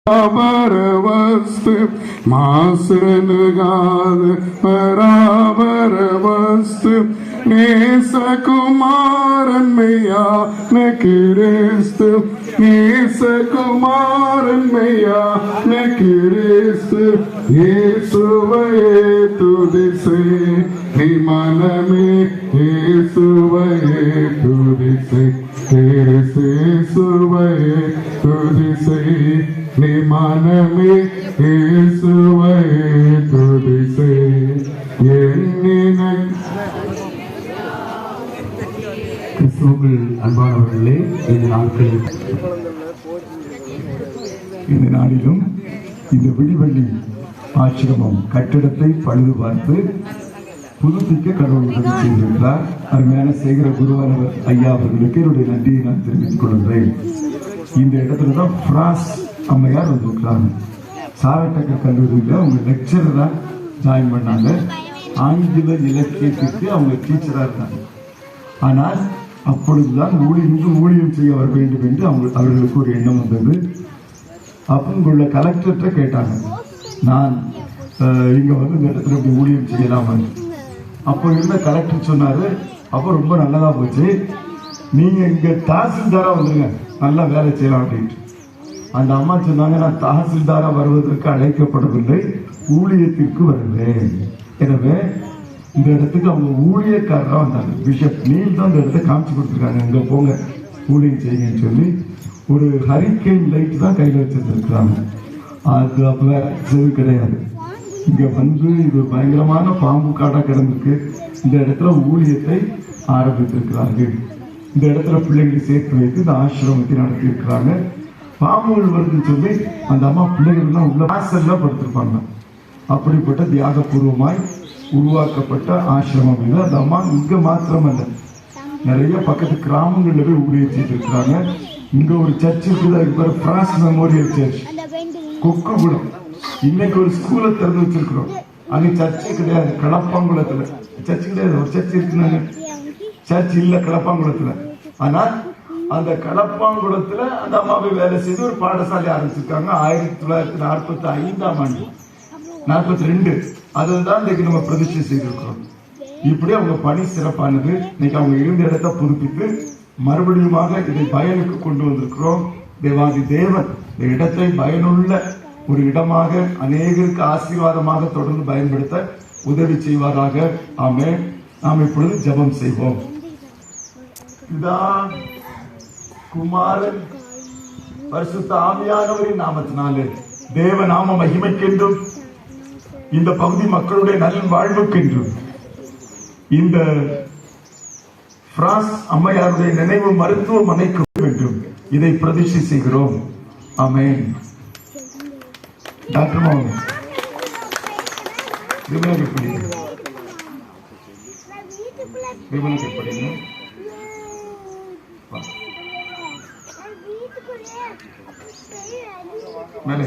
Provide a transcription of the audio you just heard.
பராபரவஸ்து மாசனுகாத பராபரவஸ்து நேசகுமாரன் மெய்யான கிறிஸ்து நேசகுமாரன் மெய்யான கிறிஸ்து இயேசுவையே துதிசை நீ மனமே இயேசுவையே துதிசை இயேசுவையே துதிசை நீ மனமே இயேசுவையே துதிசை என்னினை கிறிஸ்துவுக்குள் அன்பானவர்களே, இந்த நாளிலும் இந்த விடிவெள்ளி ஆசிரமம் கட்டிடத்தை பழுது பார்த்து புதுப்பிக்க கடவுள் உதவி செய்திருக்கிறார். அருமையான சேகர குருவானவர் ஐயா அவர்களுக்கு என்னுடைய நன்றியை நான் தெரிவித்துக் கொள்கிறேன். இந்த இடத்துல தான் பிராஸ் அம்மையார் வந்திருக்கிறாங்க. சாரட்டக்கர் கல்லூரியில் அவங்க லெக்சரராக ஜாயின் பண்ணாங்க. ஆங்கில இலக்கியத்திற்கு அவங்க டீச்சராக இருந்தாங்க. ஆனால் அப்பொழுதுதான் ஊழியம் செய்ய வர வேண்டும் என்று அவர்களுக்கு ஒரு எண்ணம் வந்தது. அப்போ இங்குள்ள கலெக்டர்கிட்ட கேட்டாங்க, நான் இங்கே வந்து இந்த இடத்துல இப்படி ஊழியம் செய்யலாமா? அப்போ இருந்த கலெக்டர் சொன்னார், அப்போ ரொம்ப நல்லதாக போச்சு, நீங்கள் இங்கே தாசில்தாராக வந்துடுங்க, நல்லா வேலை செய்யலாம் அப்படின்ட்டு. அந்த அம்மா சொன்னாங்க, நான் தாசில்தாராக வருவதற்கு அழைக்கப்படவில்லை, ஊழியத்திற்கு வருவேன். எனவே இந்த இடத்துக்கு அவங்க ஊழியக்காரராக வந்தாங்க. பிஷப் நீல் தான் இந்த இடத்த காமிச்சு கொடுத்துருக்காங்க, இங்கே போங்க ஊழியம் செய்யுங்கன்னு சொல்லி. ஒரு ஹரிக்கெயின் லைட் தான் கையில் வச்சுருந்துருக்குறாங்க. அது அப்போ வேற கிடையாது. இங்கே வந்து இது பயங்கரமான பாம்பு காடாக கிடந்திருக்கு. இந்த இடத்துல ஊழியத்தை ஆரம்பித்திருக்கிறார்கள். இந்த இடத்துல பிள்ளைங்களை சேர்த்து வைத்து இந்த ஆசிரமத்தை நடத்தி இருக்கிறாங்க. பாம்புகள் வருதுன்னு சொல்லி அந்த அம்மா பிள்ளைகள்லாம் உள்ள வாசல்லாம் படுத்திருப்பாங்க. அப்படிப்பட்ட தியாகபூர்வமாய் உருவாக்கப்பட்ட ஆசிரமம் இது. அந்த அம்மா இங்க மாத்திரமல்ல, நிறைய பக்கத்து கிராமங்கள்ல போய் ஊழியம் செய்திருக்கிறாங்க. இங்க ஒரு சர்ச் இருக்குது, அதுக்கு பேர் பிராஸ் மெமோரியல் சர்ச், கொக்குகுளம். இன்னைக்கு ஒரு ஸ்கூலை திறந்து வச்சிருக்கிறோம். அங்க சர்ச்சே கிடையாது, களப்பாங்குளத்துல சர்ச் கிடையாது. ஒரு சர்ச் இருக்குனாங்க, சர்ச் இல்ல களப்பாங்குளத்துல. ஆனால் அந்த களப்பாங்குளத்துல அந்த அம்மாவை வேலை செய்து ஒரு பாடசாலை ஆரம்பிச்சிருக்காங்க. 1945 42 அதுதான் இன்னைக்கு நம்ம பிரதிஷ்டை செய்திருக்கிறோம். இப்படி அவங்க பணி சிறப்பானது. இன்னைக்கு அவங்க இருந்த இடத்தை புதுப்பித்து மறுபடியுமாக இதை பயனுக்கு கொண்டு வந்திருக்கிறோம். தேவாதி தேவன் இந்த இடத்தை பயனுள்ள ஒரு இடமாக அநேகருக்கு ஆசீர்வாதமாக தொடர்ந்து பயன்படுத்த உதவி செய்வாராக. ஆமே. நாம் இப்பொழுது ஜெபம் செய்வோம். பிதா, குமாரன், பரிசுத்த ஆவியானவரின் நாமத்தினாலே தேவ நாம மகிமைக்கென்றும் இந்த பகுதி மக்களுடைய நலன் வாழ்வுக்கென்றும் இந்த பிராஸ் அம்மையாருடைய நினைவு மருத்துவமனைக்கு என்றும் இதை பிரதிஷ்டை செய்கிறோம். ஆமென். டாக்டர் மோகன் மேலே